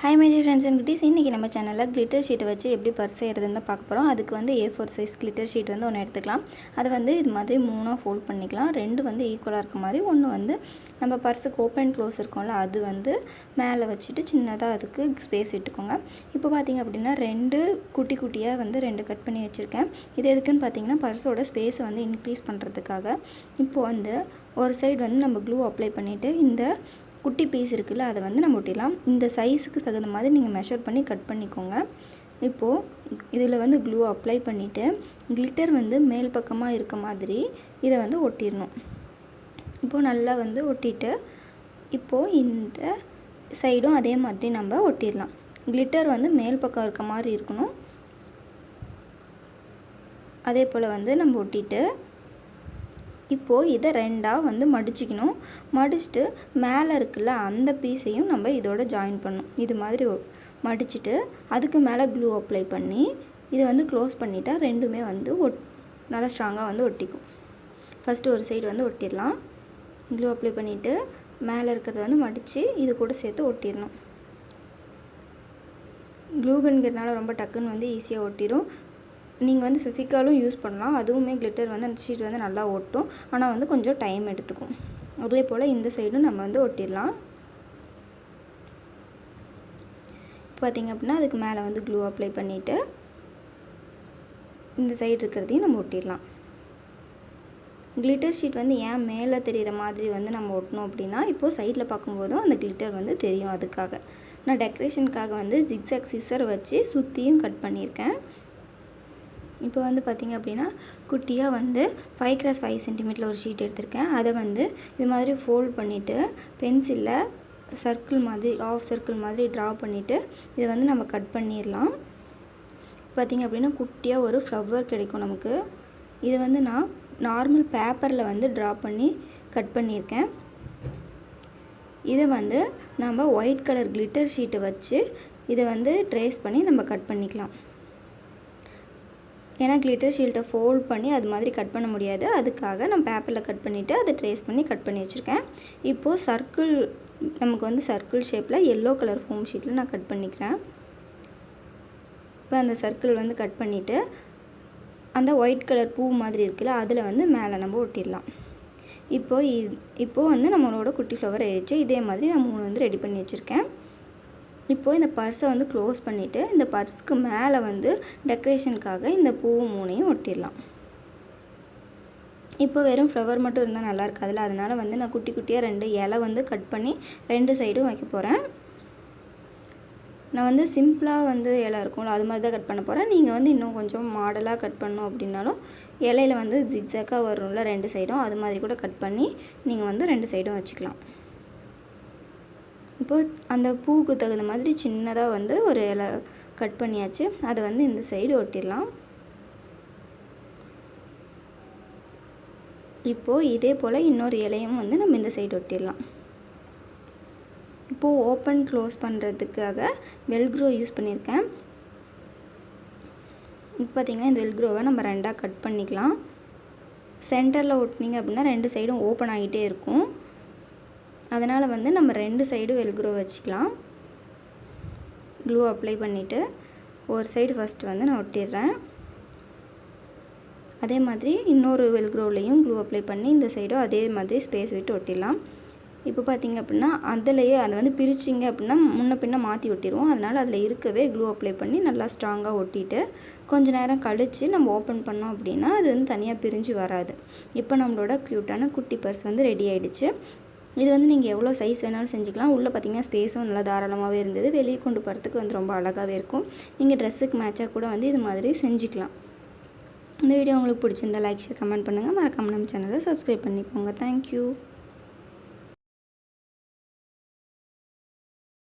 Hi my dear friends and goodies, இன்னைக்கு நம்ம சேனல்ல glitter sheet வச்சு எப்படி பர்ஸ் செய்யறதுன்னு பார்க்க போறோம். அதுக்கு வந்து A4 size glitter sheet வந்து ஒன்னு எடுத்துக்கலாம். அது வந்து இது மாதிரி மூணா ஃபோல்ட் பண்ணிக்கலாம். ரெண்டு வந்து ஈக்குவலா இருக்க மாதிரி ஒன்னு வந்து நம்ம பர்ஸ்க்கு ஓபன் க்ளோஸ் இருக்கும்ல அது வந்து மேலே வச்சிட்டு சின்னதா அதுக்கு ஸ்பேஸ் விட்டுக்கோங்க. இப்போ பாத்தீங்க அப்படினா ரெண்டு குட்டி குட்டியா வந்து ரெண்டு கட் பண்ணி வச்சிருக்கேன். இது எதுக்குன்னு பாத்தீங்கன்னா பர்ஸோட ஸ்பேஸ் வந்து இன்கிரீஸ் பண்றதுக்காக. இப்போ வந்து ஒரு சைடு வந்து நம்ம க்ளூ அப்ளை பண்ணிட்டு இந்த குட்டி பீஸ் இருக்குல்ல அதை வந்து நம்ம ஒட்டிடலாம். இந்த சைஸுக்கு தகுந்த மாதிரி நீங்கள் மெஷர் பண்ணி கட் பண்ணிக்கோங்க. இப்போது இதில் வந்து க்ளூ அப்ளை பண்ணிவிட்டு கிளிட்டர் வந்து மேல் பக்கமாக இருக்க மாதிரி இதை வந்து ஒட்டிடணும். இப்போது நல்லா வந்து ஒட்டிட்டு இப்போது இந்த சைடும் அதே மாதிரி நம்ம ஒட்டிடலாம். கிளிட்டர் வந்து மேல் பக்கம் இருக்க மாதிரி இருக்கணும். அதே போல் வந்து நம்ம ஒட்டிட்டு இப்போது இதை ரெண்டாக வந்து மடிச்சிக்கணும். மடிச்சுட்டு மேலே இருக்குல்ல அந்த பீஸையும் நம்ம இதோட ஜாயின் பண்ணணும். இது மாதிரி மடிச்சுட்டு அதுக்கு மேலே க்ளூ அப்ளை பண்ணி இதை வந்து க்ளோஸ் பண்ணிட்டா ரெண்டுமே வந்து நல்லா ஸ்ட்ராங்காக வந்து ஒட்டிக்கும். ஃபஸ்ட்டு ஒரு சைடு வந்து ஒட்டிடலாம். க்ளூ அப்ளை பண்ணிவிட்டு மேலே இருக்கிறத வந்து மடித்து இது கூட சேர்த்து ஒட்டிடணும். க்ளூகன்கிறதுனால ரொம்ப டக்குன்னு வந்து ஈஸியாக ஒட்டிடும். நீங்கள் வந்து ஃபெவிகாலும் யூஸ் பண்ணலாம். அதுவுமே கிளிட்டர் வந்து அந்த ஷீட் வந்து நல்லா ஒட்டும். ஆனால் வந்து கொஞ்சம் டைம் எடுத்துக்கும். அதே போல் இந்த சைடும் நம்ம வந்து ஒட்டிடலாம். பார்த்திங்க அப்படின்னா அதுக்கு மேலே வந்து க்ளூ அப்ளை பண்ணிவிட்டு இந்த சைடு இருக்கிறதையும் நம்ம ஒட்டிடலாம். கிளிட்டர் ஷீட் வந்து ஏன் மேலே தெரிகிற மாதிரி வந்து நம்ம ஒட்டணும் அப்படின்னா இப்போது சைடில் பார்க்கும்போதும் அந்த கிளிட்டர் வந்து தெரியும். அதுக்காக நான் டெக்கரேஷனுக்காக வந்து ஜிக்ஸாக் சிசர் வச்சு சுற்றியும் கட் பண்ணியிருக்கேன். இப்போ வந்து பார்த்திங்க அப்படின்னா குட்டியாக வந்து 5x5 சென்டிமீட்டரில் ஒரு ஷீட் எடுத்திருக்கேன். அதை வந்து இது மாதிரி ஃபோல்ட் பண்ணிவிட்டு பென்சிலில் சர்க்கிள் மாதிரி ஆஃப் சர்க்கிள் மாதிரி ட்ரா பண்ணிவிட்டு இதை வந்து நம்ம கட் பண்ணிடலாம். பார்த்திங்க அப்படின்னா குட்டியாக ஒரு ஃப்ளவர் கிடைக்கும் நமக்கு. இதை வந்து நான் நார்மல் பேப்பரில் வந்து ட்ரா பண்ணி கட் பண்ணியிருக்கேன். இதை வந்து நம்ம ஒயிட் கலர் கிளிட்டர் ஷீட்டை வச்சு இதை வந்து ட்ரேஸ் பண்ணி நம்ம கட் பண்ணிக்கலாம். ஏன்னா கிளிட்டர் ஷீட்டை ஃபோல்ட் பண்ணி அது மாதிரி கட் பண்ண முடியாது. அதுக்காக நான் பேப்பரில் கட் பண்ணிவிட்டு அதை ட்ரேஸ் பண்ணி கட் பண்ணி வச்சுருக்கேன். இப்போது சர்க்கிள் நமக்கு வந்து சர்க்கிள் ஷேப்பில் எல்லோ கலர் ஃபோம் ஷீட்டில் நான் கட் பண்ணிக்கிறேன். இப்போ அந்த சர்க்கிள் வந்து கட் பண்ணிவிட்டு அந்த ஒயிட் கலர் பூ மாதிரி இருக்குல்ல அதில் வந்து மேலே நம்ம ஒட்டிடலாம். இப்போது வந்து நம்மளோட குட்டி ஃப்ளவர் ஆயிடுச்சு. இதே மாதிரி நான் 3 வந்து ரெடி பண்ணி வச்சுருக்கேன். இப்போது இந்த பர்ஸை வந்து க்ளோஸ் பண்ணிவிட்டு இந்த பர்ஸுக்கு மேலே வந்து டெக்கரேஷனுக்காக இந்த பூ 3ஐயும் ஒட்டிடலாம். இப்போ வெறும் ஃப்ளவர் மட்டும் இருந்தால் நல்லா இருக்காதுல்ல. அதனால் வந்து நான் குட்டி குட்டியாக 2 இலை வந்து கட் பண்ணி 2 சைடும் வைக்க போகிறேன். நான் வந்து சிம்பிளாக வந்து இலை இருக்கும்ல அது மாதிரி தான் கட் பண்ண போகிறேன். நீங்கள் வந்து இன்னும் கொஞ்சம் மாடலாக கட் பண்ணணும் அப்படின்னாலும் இலையில வந்து ஜிக்ஸாக்காக வரும்ல 2 சைடும் அது மாதிரி கூட கட் பண்ணி நீங்கள் வந்து 2 சைடும் வச்சுக்கலாம். இப்போது அந்த பூவுக்கு தகுந்த மாதிரி சின்னதாக வந்து ஒரு இலை கட் பண்ணியாச்சு. அதை வந்து இந்த சைடு ஒட்டிடலாம். இப்போது இதே போல் இன்னொரு இலையும் வந்து நம்ம இந்த சைடு ஒட்டிடலாம். இப்போது ஓப்பன் க்ளோஸ் பண்ணுறதுக்காக வெல்க்ரோ யூஸ் பண்ணியிருக்கேன். இப்போ பார்த்திங்கன்னா இந்த வெல்க்ரோவை நம்ம 2ஆக கட் பண்ணிக்கலாம். சென்டரில் ஒட்டினீங்க அப்படின்னா 2 சைடும் ஓப்பன் ஆகிட்டே இருக்கும். அதனால் வந்து நம்ம 2 சைடும் வெல்க்ரோ வச்சுக்கலாம். க்ளூ அப்ளை பண்ணிவிட்டு ஒரு சைடு ஃபஸ்ட்டு வந்து நான் ஒட்டிடுறேன். அதே மாதிரி இன்னொரு வெல்க்ரோலையும் க்ளூ அப்ளை பண்ணி இந்த சைடும் அதே மாதிரி ஸ்பேஸ் விட்டு ஒட்டிடலாம். இப்போ பார்த்திங்க அப்படின்னா அதிலேயே அதை வந்து பிரிச்சிங்க அப்படின்னா முன்ன பின்ன மாற்றி ஒட்டிடுவோம். அதனால் அதில் இருக்கவே க்ளூ அப்ளை பண்ணி நல்லா ஸ்ட்ராங்காக ஒட்டிட்டு கொஞ்சம் நேரம் கழித்து நம்ம ஓப்பன் பண்ணோம் அப்படின்னா அது வந்து தனியாக பிரிஞ்சு வராது. இப்போ நம்மளோட க்யூட்டான குட்டி பர்ஸ் வந்து ரெடி ஆகிடுச்சு. இது வந்து நீங்கள் எவ்வளோ சைஸ் வேணாலும் செஞ்சுக்கலாம். உள்ளே பார்த்திங்கன்னா ஸ்பேஸும் நல்லா தாராளமாகவே இருந்தது. வெளியே கொண்டு போகிறதுக்கு வந்து ரொம்ப அழகாகவே இருக்கும். நீங்கள் ட்ரெஸ்ஸுக்கு மேட்சாக கூட வந்து இது மாதிரி செஞ்சுக்கலாம். இந்த வீடியோ உங்களுக்கு பிடிச்சிருந்தா லைக் ஷேர் கமெண்ட் பண்ணுங்கள். மறக்காம நம்ம சேனலை சப்ஸ்கிரைப் பண்ணிக்கோங்க. தேங்க்யூ.